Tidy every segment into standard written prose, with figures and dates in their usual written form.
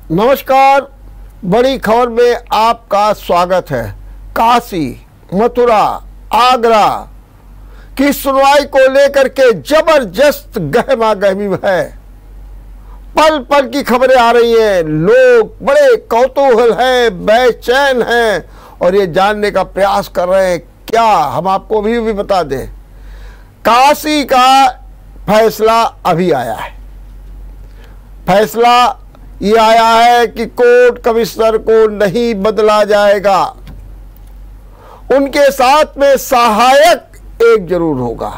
नमस्कार, बड़ी खबर में आपका स्वागत है। काशी, मथुरा, आगरा की सुनवाई को लेकर के जबरदस्त गहमा गहमी है। पल पल की खबरें आ रही हैं, लोग बड़े कौतूहल हैं, बेचैन हैं और ये जानने का प्रयास कर रहे हैं। क्या हम आपको भी बता दें, काशी का फैसला अभी आया है। फैसला ये आया है कि कोर्ट कमिश्नर को नहीं बदला जाएगा, उनके साथ में सहायक एक जरूर होगा।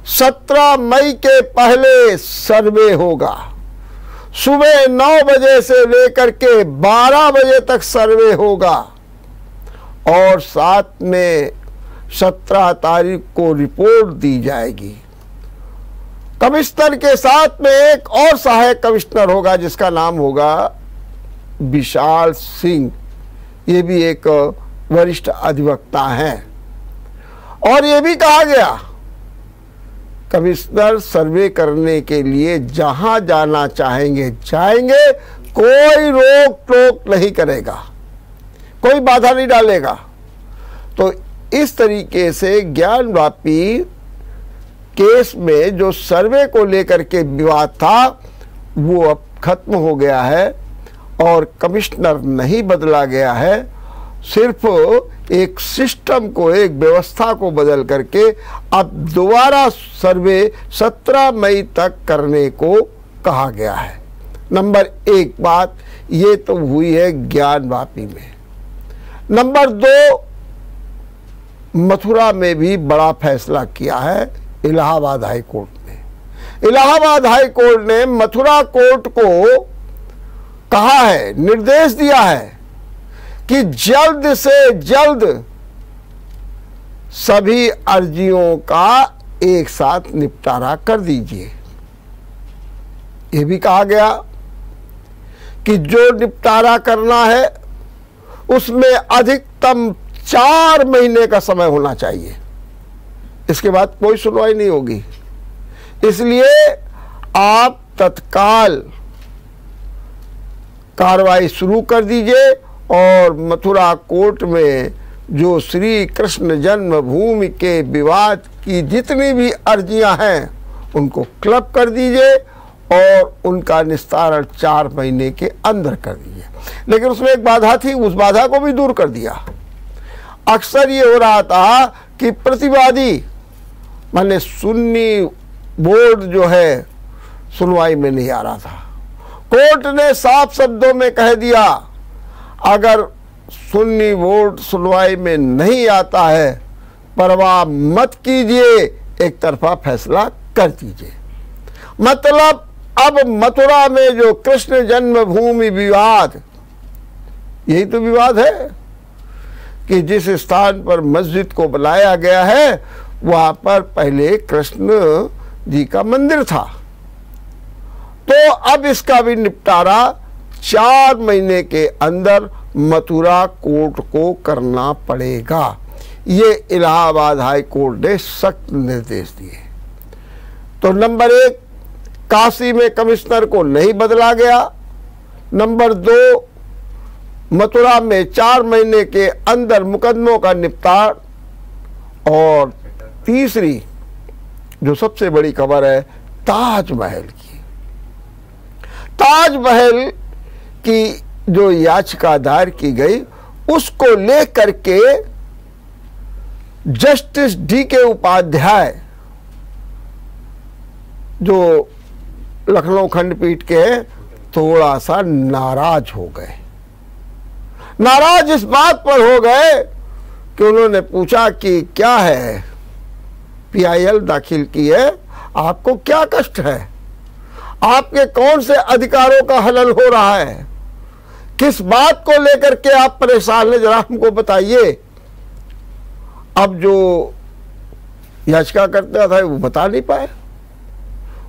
17 मई के पहले सर्वे होगा। सुबह 9 बजे से लेकर के 12 बजे तक सर्वे होगा और साथ में 17 तारीख को रिपोर्ट दी जाएगी। कमिश्नर के साथ में एक और सहायक कमिश्नर होगा जिसका नाम होगा विशाल सिंह। ये भी एक वरिष्ठ अधिवक्ता हैं और ये भी कहा गया कमिश्नर सर्वे करने के लिए जहां जाना चाहेंगे जाएंगे, कोई रोक टोक नहीं करेगा, कोई बाधा नहीं डालेगा। तो इस तरीके से ज्ञानवापी केस में जो सर्वे को लेकर के विवाद था वो अब खत्म हो गया है और कमिश्नर नहीं बदला गया है। सिर्फ एक सिस्टम को, एक व्यवस्था को बदल करके अब दोबारा सर्वे 17 मई तक करने को कहा गया है। नंबर 1 बात ये तो हुई है ज्ञानवापी में। नंबर 2, मथुरा में भी बड़ा फैसला किया है इलाहाबाद हाई कोर्ट ने। इलाहाबाद हाई कोर्ट ने मथुरा कोर्ट को कहा है, निर्देश दिया है कि जल्द से जल्द सभी अर्जियों का एक साथ निपटारा कर दीजिए। यह भी कहा गया कि जो निपटारा करना है उसमें अधिकतम 4 महीने का समय होना चाहिए, इसके बाद कोई सुनवाई नहीं होगी। इसलिए आप तत्काल कार्रवाई शुरू कर दीजिए और मथुरा कोर्ट में जो श्री कृष्ण जन्मभूमि के विवाद की जितनी भी अर्जियां हैं उनको क्लब कर दीजिए और उनका निस्तारण 4 महीने के अंदर कर दीजिए। लेकिन उसमें एक बाधा थी, उस बाधा को भी दूर कर दिया। अक्सर ये हो रहा था कि प्रतिवादी माने सुन्नी बोर्ड जो है सुनवाई में नहीं आ रहा था। कोर्ट ने साफ शब्दों में कह दिया, अगर सुन्नी बोर्ड सुनवाई में नहीं आता है परवाह मत कीजिए, एक तरफा फैसला कर दीजिए। मतलब अब मथुरा में जो कृष्ण जन्मभूमि विवाद, यही तो विवाद है कि जिस स्थान पर मस्जिद को बनाया गया है वहां पर पहले कृष्ण जी का मंदिर था। तो अब इसका भी निपटारा 4 महीने के अंदर मथुरा कोर्ट को करना पड़ेगा। ये इलाहाबाद हाई कोर्ट ने सख्त निर्देश दिए। तो नंबर 1, काशी में कमिश्नर को नहीं बदला गया। नंबर 2, मथुरा में 4 महीने के अंदर मुकदमों का निपटान। और तीसरी जो सबसे बड़ी खबर है ताजमहल की। ताजमहल की जो याचिका दायर की गई उसको लेकर के जस्टिस DK उपाध्याय जो लखनऊ खंडपीठ के हैं थोड़ा सा नाराज हो गए। नाराज इस बात पर हो गए कि उन्होंने पूछा कि क्या है, PIL दाखिल की है, आपको क्या कष्ट है, आपके कौन से अधिकारों का हनन हो रहा है, किस बात को लेकर के आप परेशान हैं, जरा हमको बताइए। अब जो याचिका करता था वो बता नहीं पाए।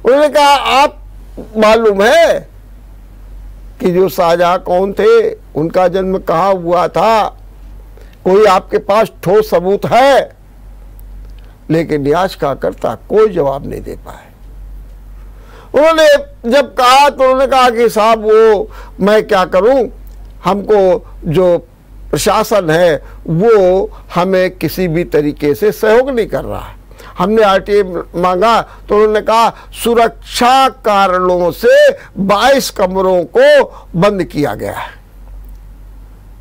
उन्होंने कहा, आप मालूम है कि जो शाहजहां कौन थे, उनका जन्म कहाँ हुआ था, कोई आपके पास ठोस सबूत है? लेकिन याचिकाकर्ता कोई जवाब नहीं दे पाए। उन्होंने जब कहा तो उन्होंने कहा कि साहब वो मैं क्या करूं, हमको जो प्रशासन है वो हमें किसी भी तरीके से सहयोग नहीं कर रहा है। हमने आरटीआई मांगा तो उन्होंने कहा सुरक्षा कारणों से 22 कमरों को बंद किया गया है,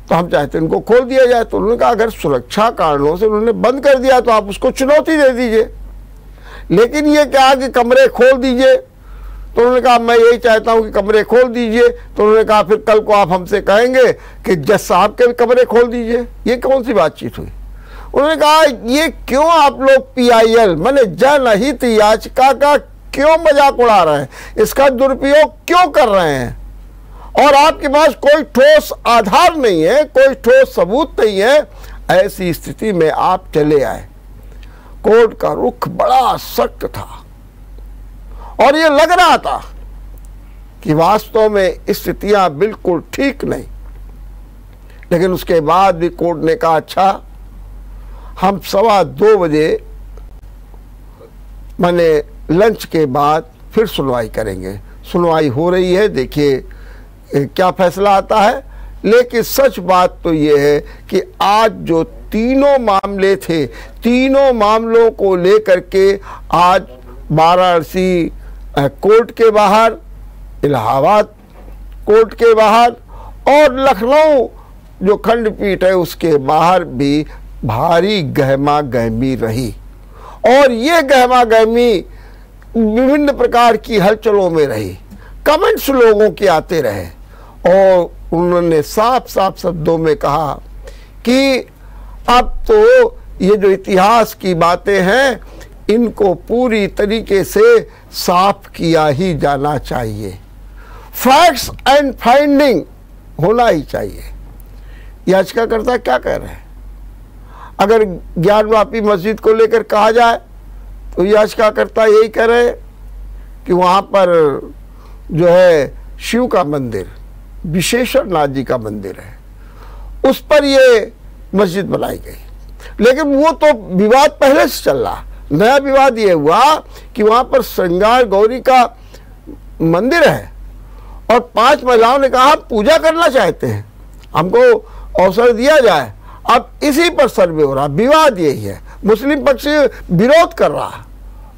तो हम चाहते हैं इनको खोल दिया जाए। तो उन्होंने कहा अगर सुरक्षा कारणों से उन्होंने बंद कर दिया तो आप उसको चुनौती दे दीजिए, लेकिन ये क्या कि कमरे खोल दीजिए। तो उन्होंने कहा मैं यही चाहता हूं कि कमरे खोल दीजिए। तो उन्होंने कहा फिर कल को आप हमसे कहेंगे कि जज साहब के कमरे खोल दीजिए। ये कौन सी बातचीत हुई? उन्होंने कहा ये क्यों आप लोग PIL माने जनहित याचिका का क्यों मजाक उड़ा रहे हैं, इसका दुरुपयोग क्यों कर रहे हैं, और आपके पास कोई ठोस आधार नहीं है, कोई ठोस सबूत नहीं है। ऐसी स्थिति में आप चले आए। कोर्ट का रुख बड़ा सख्त था और ये लग रहा था कि वास्तव में स्थितियां बिल्कुल ठीक नहीं, लेकिन उसके बाद भी कोर्ट ने कहा अच्छा हम 2:15 बजे माने लंच के बाद फिर सुनवाई करेंगे। सुनवाई हो रही है, देखिए क्या फैसला आता है। लेकिन सच बात तो ये है कि आज जो तीनों मामले थे, तीनों मामलों को लेकर के आज वाराणसी कोर्ट के बाहर, इलाहाबाद कोर्ट के बाहर और लखनऊ जो खंडपीठ है उसके बाहर भी भारी गहमा गहमी रही। और ये गहमा गहमी विभिन्न प्रकार की हलचलों में रही, कमेंट्स लोगों के आते रहे और उन्होंने साफ साफ शब्दों में कहा कि अब तो ये जो इतिहास की बातें हैं इनको पूरी तरीके से साफ किया ही जाना चाहिए, फैक्ट्स एंड फाइंडिंग होना ही चाहिए। याचिकाकर्ता क्या कह रहे हैं? अगर ज्ञानवापी मस्जिद को लेकर कहा जाए तो याचिकाकर्ता यही कह रहे हैं कि वहाँ पर जो है शिव का मंदिर, विश्वेश्वर नाथ जी का मंदिर है, उस पर ये मस्जिद बनाई गई। लेकिन वो तो विवाद पहले से चल रहा। नया विवाद ये हुआ कि वहाँ पर श्रृंगार गौरी का मंदिर है और 5 महिलाओं ने कहा हम पूजा करना चाहते हैं, हमको अवसर दिया जाए। अब इसी पर सर्वे हो रहा, विवाद यही है। मुस्लिम पक्ष विरोध कर रहा।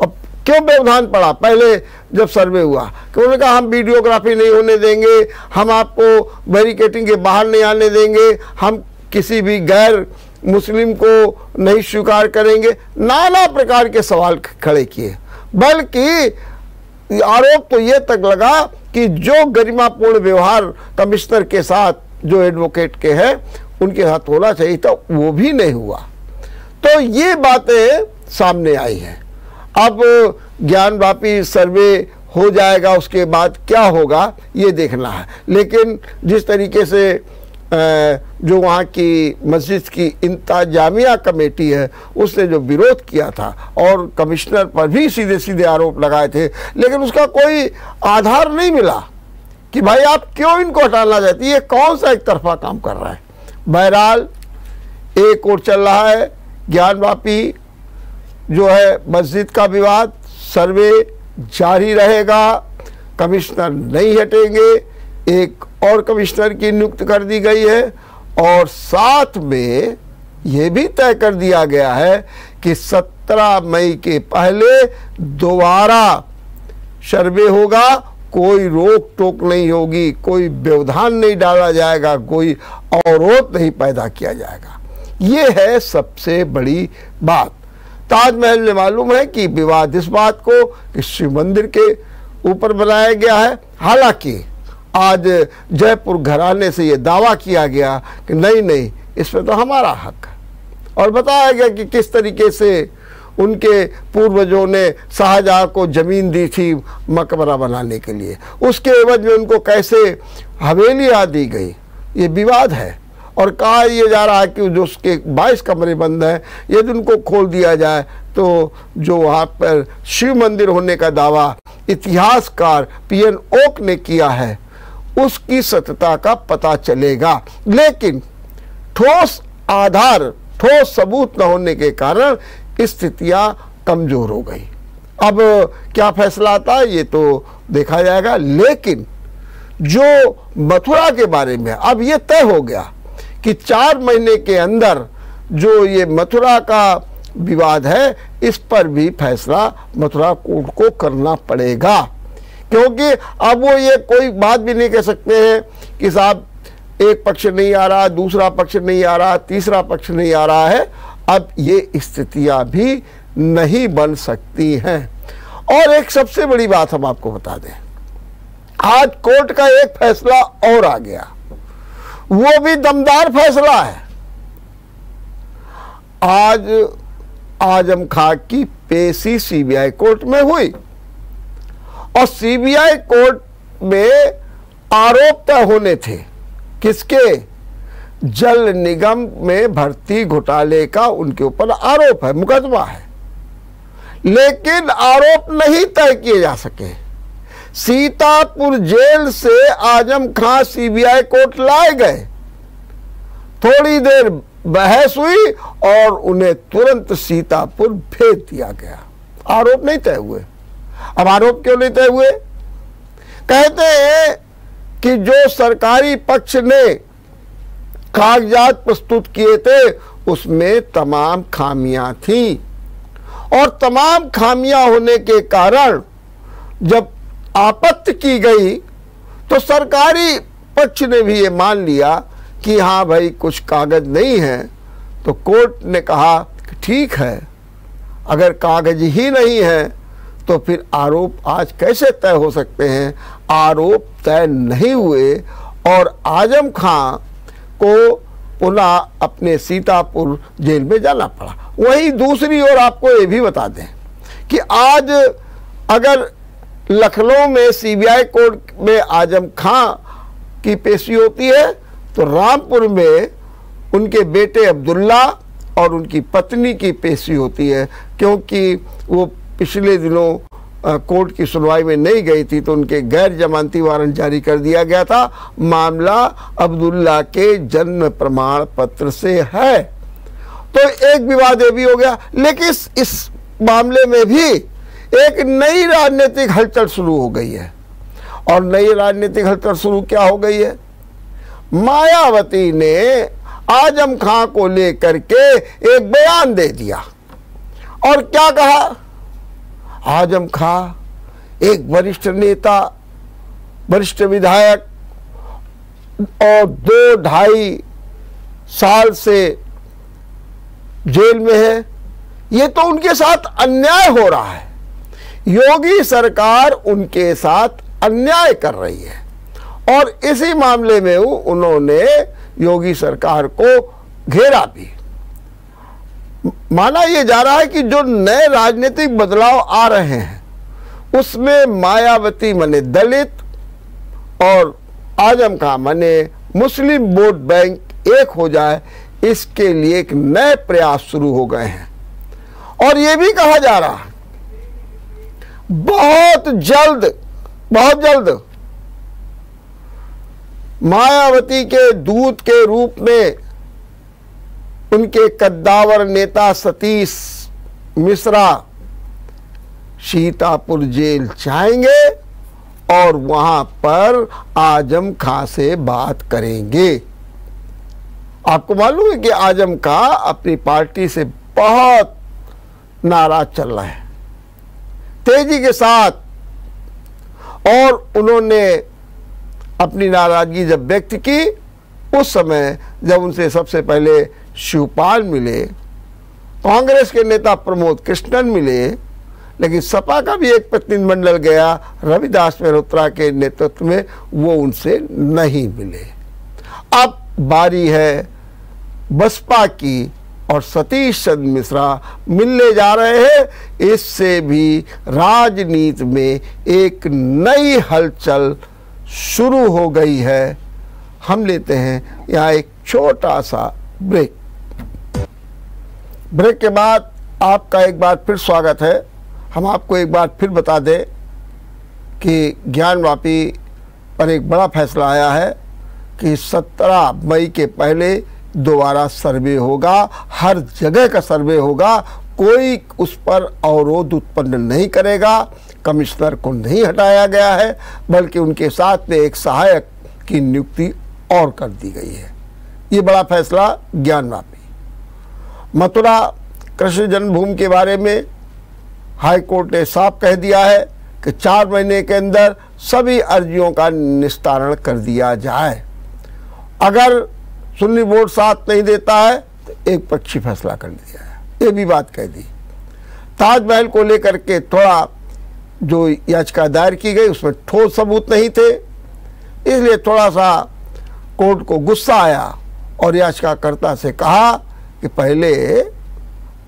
अब क्यों व्यवधान पड़ा? पहले जब सर्वे हुआ कि उन्होंने कहा हम वीडियोग्राफी नहीं होने देंगे, हम आपको बैरिकेटिंग के बाहर नहीं आने देंगे, हम किसी भी गैर मुस्लिम को नहीं स्वीकार करेंगे। नाना प्रकार के सवाल खड़े किए, बल्कि आरोप तो ये तक लगा कि जो गरिमापूर्ण व्यवहार कमिश्नर के साथ जो एडवोकेट के हैं उनके साथ होना चाहिए था, वो भी नहीं हुआ। तो ये बातें सामने आई हैं। अब ज्ञानवापी सर्वे हो जाएगा, उसके बाद क्या होगा ये देखना है। लेकिन जिस तरीके से जो वहाँ की मस्जिद की इंतजामिया कमेटी है उसने जो विरोध किया था और कमिश्नर पर भी सीधे सीधे आरोप लगाए थे, लेकिन उसका कोई आधार नहीं मिला कि भाई आप क्यों इनको हटाना चाहते, ये कौन सा एक तरफा काम कर रहा है। बहरहाल एक और चल रहा है ज्ञानवापी जो है मस्जिद का विवाद, सर्वे जारी रहेगा, कमिश्नर नहीं हटेंगे, एक और कमिश्नर की नियुक्ति कर दी गई है और साथ में ये भी तय कर दिया गया है कि 17 मई के पहले दोबारा सर्वे होगा, कोई रोक टोक नहीं होगी, कोई व्यवधान नहीं डाला जाएगा, कोई अवरोध नहीं पैदा किया जाएगा। ये है सबसे बड़ी बात। ताजमहल ने मालूम है कि विवाद इस बात को कि शिव मंदिर के ऊपर बनाया गया है। हालांकि आज जयपुर घराने से ये दावा किया गया कि नहीं इसमें तो हमारा हक है, और बताया गया कि किस तरीके से उनके पूर्वजों ने शाहजहां को जमीन दी थी मकबरा बनाने के लिए, उसके एवज में उनको कैसे हवेलियां दी गई। ये विवाद है और कहा यह जा रहा है कि जो उसके 22 कमरे बंद हैं यदि उनको खोल दिया जाए तो जो वहाँ पर शिव मंदिर होने का दावा इतिहासकार PN ओक ने किया है उसकी सत्यता का पता चलेगा। लेकिन ठोस आधार, ठोस सबूत न होने के कारण स्थितियां कमजोर हो गई। अब क्या फैसला आता है ये तो देखा जाएगा। लेकिन जो मथुरा के बारे में अब ये तय हो गया कि 4 महीने के अंदर जो ये मथुरा का विवाद है, इस पर भी फैसला मथुरा कोर्ट को करना पड़ेगा, क्योंकि अब वो ये कोई बात भी नहीं कह सकते हैं कि साहब एक पक्ष नहीं आ रहा, दूसरा पक्ष नहीं आ रहा, तीसरा पक्ष नहीं आ रहा है। अब ये स्थितियां भी नहीं बन सकती हैं। और एक सबसे बड़ी बात हम आपको बता दें, आज कोर्ट का एक फैसला और आ गया, वो भी दमदार फैसला है। आज आजम खां की पेशी सीबीआई कोर्ट में हुई और सीबीआई कोर्ट में आरोप तय होने थे। किसके? जल निगम में भर्ती घोटाले का उनके ऊपर आरोप है, मुकदमा है, लेकिन आरोप नहीं तय किए जा सके। सीतापुर जेल से आजम खां सीबीआई कोर्ट लाए गए, थोड़ी देर बहस हुई और उन्हें तुरंत सीतापुर भेज दिया गया। आरोप नहीं तय हुए। अब आरोप क्यों नहीं तय हुए? कहते हैं कि जो सरकारी पक्ष ने कागजात प्रस्तुत किए थे उसमें तमाम खामियां थीं, और तमाम खामियां होने के कारण जब आपत्ति की गई तो सरकारी पक्ष ने भी ये मान लिया कि हाँ भाई कुछ कागज नहीं है। तो कोर्ट ने कहा कि ठीक है, अगर कागज ही नहीं है तो फिर आरोप आज कैसे तय हो सकते हैं? आरोप तय नहीं हुए और आजम खां को पुनः अपने सीतापुर जेल में जाना पड़ा। वहीं दूसरी ओर आपको ये भी बता दें कि आज अगर लखनऊ में सीबीआई कोर्ट में आजम खां की पेशी होती है तो रामपुर में उनके बेटे अब्दुल्ला और उनकी पत्नी की पेशी होती है, क्योंकि वो पिछले दिनों कोर्ट की सुनवाई में नहीं गई थी तो उनके गैर जमानती वारंट जारी कर दिया गया था। मामला अब्दुल्ला के जन्म प्रमाण पत्र से है। तो एक विवाद ये भी हो गया, लेकिन इस मामले में भी एक नई राजनीतिक हलचल शुरू हो गई है। और नई राजनीतिक हलचल शुरू क्या हो गई है? मायावती ने आजम खां को लेकर के एक बयान दे दिया और क्या कहा? आजम खां एक वरिष्ठ नेता, वरिष्ठ विधायक और 2-2.5 साल से जेल में है, ये तो उनके साथ अन्याय हो रहा है। योगी सरकार उनके साथ अन्याय कर रही है और इसी मामले में उन्होंने योगी सरकार को घेरा भी। माना यह जा रहा है कि जो नए राजनीतिक बदलाव आ रहे हैं उसमें मायावती माने दलित और आजम खां माने मुस्लिम वोट बैंक एक हो जाए, इसके लिए एक नए प्रयास शुरू हो गए हैं। और यह भी कहा जा रहा है बहुत जल्द मायावती के दूत के रूप में उनके कद्दावर नेता सतीश मिश्रा सीतापुर जेल जाएंगे और वहां पर आजम खां से बात करेंगे। आपको मालूम है कि आजम खां अपनी पार्टी से बहुत नाराज चल रहा है, तेजी के साथ, और उन्होंने अपनी नाराजगी जब व्यक्त की उस समय जब उनसे सबसे पहले शिवपाल मिले, कांग्रेस के नेता प्रमोद कृष्णन मिले, लेकिन सपा का भी एक प्रतिनिधिमंडल गया रविदास मेहरोत्रा के नेतृत्व में, वो उनसे नहीं मिले। अब बारी है बसपा की और सतीश चंद्र मिश्रा मिलने जा रहे हैं। इससे भी राजनीति में एक नई हलचल शुरू हो गई है। हम लेते हैं यहाँ एक छोटा सा ब्रेक। ब्रेक के बाद आपका एक बार फिर स्वागत है। हम आपको एक बार फिर बता दें कि ज्ञानवापी पर एक बड़ा फैसला आया है कि 17 मई के पहले दोबारा सर्वे होगा, हर जगह का सर्वे होगा, कोई उस पर अवरोध उत्पन्न नहीं करेगा। कमिश्नर को नहीं हटाया गया है, बल्कि उनके साथ में एक सहायक की नियुक्ति और कर दी गई है। ये बड़ा फैसला ज्ञानवापी। मथुरा कृष्ण जन्मभूमि के बारे में हाई कोर्ट ने साफ कह दिया है कि 4 महीने के अंदर सभी अर्जियों का निस्तारण कर दिया जाए। अगर सुन्नी बोर्ड साथ नहीं देता है तो एक पक्षी फैसला कर दिया है, ये भी बात कह दी। ताजमहल को लेकर के थोड़ा जो याचिका दायर की गई उसमें ठोस सबूत नहीं थे, इसलिए थोड़ा सा कोर्ट को गुस्सा आया और याचिकाकर्ता से कहा कि पहले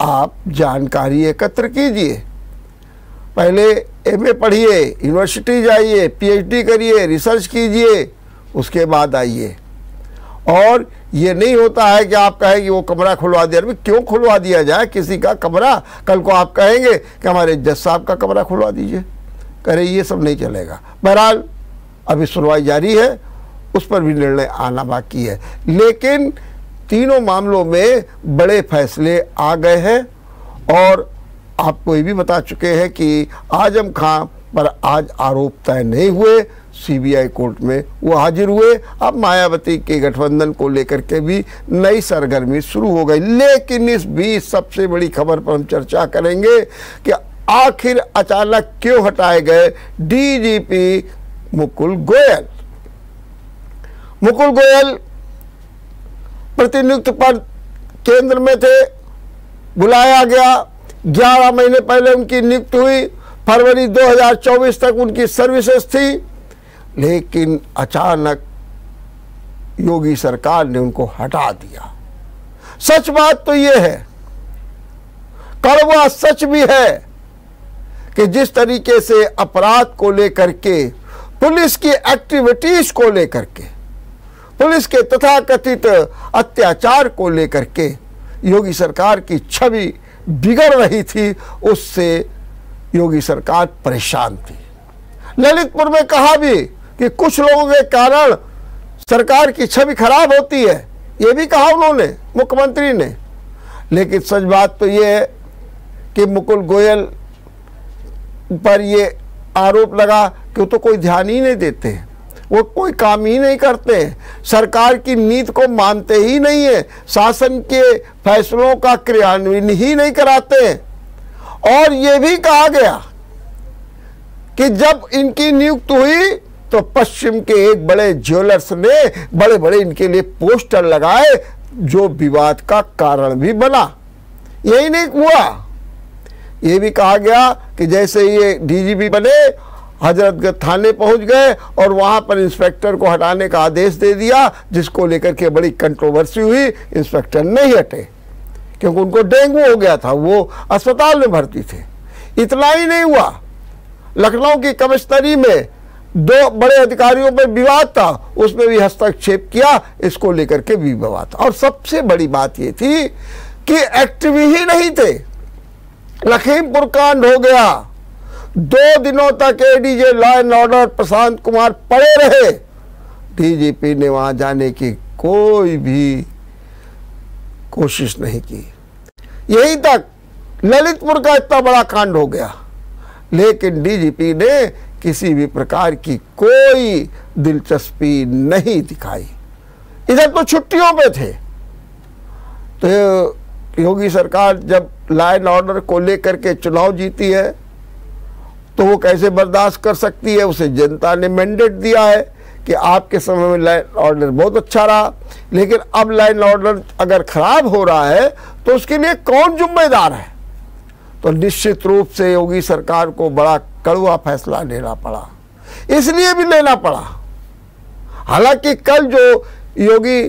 आप जानकारी एकत्र कीजिए, पहले एमए पढ़िए, यूनिवर्सिटी जाइए, पीएचडी करिए, रिसर्च कीजिए, उसके बाद आइए। और ये नहीं होता है कि आप कहें कि वो कमरा खुलवा दिया। अरे क्यों खुलवा दिया जाए किसी का कमरा? कल को आप कहेंगे कि हमारे जज साहब का कमरा खुलवा दीजिए, कह रहे ये सब नहीं चलेगा। बहरहाल अभी सुनवाई जारी है, उस पर भी निर्णय आना बाकी है। लेकिन तीनों मामलों में बड़े फैसले आ गए हैं और आपको ये भी बता चुके हैं कि आजम खां पर आज आरोप तय नहीं हुए, सीबीआई कोर्ट में वो हाजिर हुए। अब मायावती के गठबंधन को लेकर के भी नई सरगर्मी शुरू हो गई। लेकिन इस बीच सबसे बड़ी खबर पर हम चर्चा करेंगे कि आखिर अचानक क्यों हटाए गए डीजीपी मुकुल गोयल। मुकुल गोयल प्रतिनियुक्त पद केंद्र में थे, बुलाया गया, 11 महीने पहले उनकी नियुक्ति हुई, फरवरी 2024 तक उनकी सर्विसेज थी। लेकिन अचानक योगी सरकार ने उनको हटा दिया। सच बात तो यह है, कड़वा सच भी है, कि जिस तरीके से अपराध को लेकर के, पुलिस की एक्टिविटीज को लेकर के, पुलिस के तथाकथित अत्याचार को लेकर के योगी सरकार की छवि बिगड़ रही थी, उससे योगी सरकार परेशान थी। ललितपुर में कहा भी कि कुछ लोगों के कारण सरकार की छवि खराब होती है, ये भी कहा उन्होंने, मुख्यमंत्री ने। लेकिन सच बात तो ये है कि मुकुल गोयल पर ये आरोप लगा कि वो तो कोई ध्यान ही नहीं देते, वो कोई काम ही नहीं करते, सरकार की नीति को मानते ही नहीं है, शासन के फैसलों का क्रियान्वयन ही नहीं कराते। और ये भी कहा गया कि जब इनकी नियुक्ति हुई तो पश्चिम के एक बड़े ज्वेलर्स ने बड़े बड़े इनके लिए पोस्टर लगाए, जो विवाद का कारण भी बना। यही नहीं हुआ, ये भी कहा गया कि जैसे ये डीजीपी बने, हजरतगंज थाने पहुंच गए और वहां पर इंस्पेक्टर को हटाने का आदेश दे दिया, जिसको लेकर के बड़ी कंट्रोवर्सी हुई। इंस्पेक्टर नहीं हटे क्योंकि उनको डेंगू हो गया था, वो अस्पताल में भर्ती थे। इतना ही नहीं हुआ, लखनऊ की कमिश्नरी में 2 बड़े अधिकारियों पर विवाद था, उसमें भी हस्तक्षेप किया, इसको लेकर के भी विवाद था। और सबसे बड़ी बात ये थी कि एक्टिव ही नहीं थे। लखीमपुर कांड हो गया, 2 दिनों तक ADJ law and order Prashant Kumar पड़े रहे, डीजीपी ने वहां जाने की कोई भी कोशिश नहीं की। यहीं तक ललितपुर का इतना बड़ा कांड हो गया, लेकिन डीजीपी ने किसी भी प्रकार की कोई दिलचस्पी नहीं दिखाई। इधर तो छुट्टियों पे थे। तो योगी सरकार जब लॉ एंड ऑर्डर को लेकर के चुनाव जीती है तो वो कैसे बर्दाश्त कर सकती है? उसे जनता ने मैंडेट दिया है कि आपके समय में लॉ एंड ऑर्डर बहुत अच्छा रहा, लेकिन अब लॉ एंड ऑर्डर अगर खराब हो रहा है तो उसके लिए कौन जिम्मेदार है? तो निश्चित रूप से योगी सरकार को बड़ा कड़वा फैसला लेना पड़ा। इसलिए भी लेना पड़ा, हालांकि कल जो योगी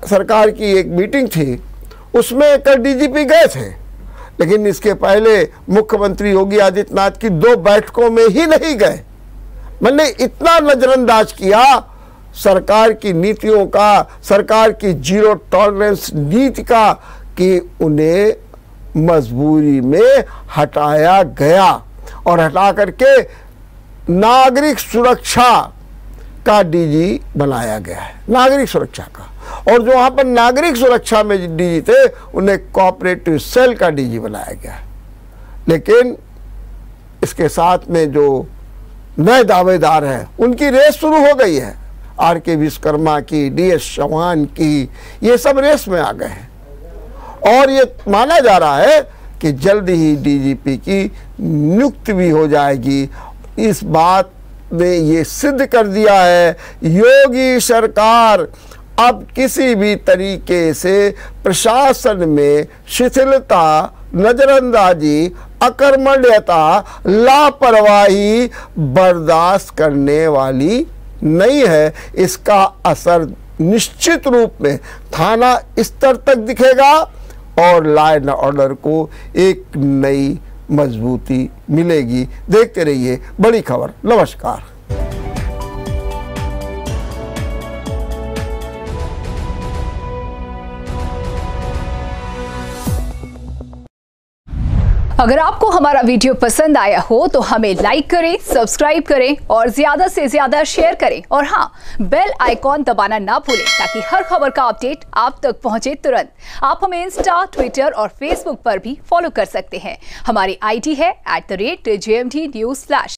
सरकार की एक मीटिंग थी उसमें कल डीजीपी गए थे, लेकिन इसके पहले मुख्यमंत्री योगी आदित्यनाथ की 2 बैठकों में ही नहीं गए। मैंने इतना नजरअंदाज किया सरकार की नीतियों का, सरकार की जीरो टॉलरेंस नीति का, कि उन्हें मजबूरी में हटाया गया और हटा करके नागरिक सुरक्षा का डीजी बनाया गया है, नागरिक सुरक्षा का। और जो वहां पर नागरिक सुरक्षा में डीजी थे उन्हें कोऑपरेटिव सेल का डीजी बनाया गया है। लेकिन इसके साथ में जो नए दावेदार हैं उनकी रेस शुरू हो गई है। आर.के. विश्वकर्मा की, डी.एस. चौहान की, ये सब रेस में आ गए हैं और ये माना जा रहा है कि जल्द ही डीजीपी की नियुक्ति भी हो जाएगी। इस बात ने ये सिद्ध कर दिया है योगी सरकार अब किसी भी तरीके से प्रशासन में शिथिलता, नजरअंदाजी, अकर्मण्यता, लापरवाही बर्दाश्त करने वाली नहीं है। इसका असर निश्चित रूप में थाना स्तर तक दिखेगा और लॉ एंड ऑर्डर को एक नई मजबूती मिलेगी। देखते रहिए बड़ी खबर। नमस्कार। अगर आपको हमारा वीडियो पसंद आया हो तो हमें लाइक करें, सब्सक्राइब करें और ज्यादा से ज्यादा शेयर करें और हाँ, बेल आइकॉन दबाना ना भूलें ताकि हर खबर का अपडेट आप तक पहुंचे तुरंत। आप हमें इंस्टा, ट्विटर और फेसबुक पर भी फॉलो कर सकते हैं। हमारी आईडी है @JMT News Flash।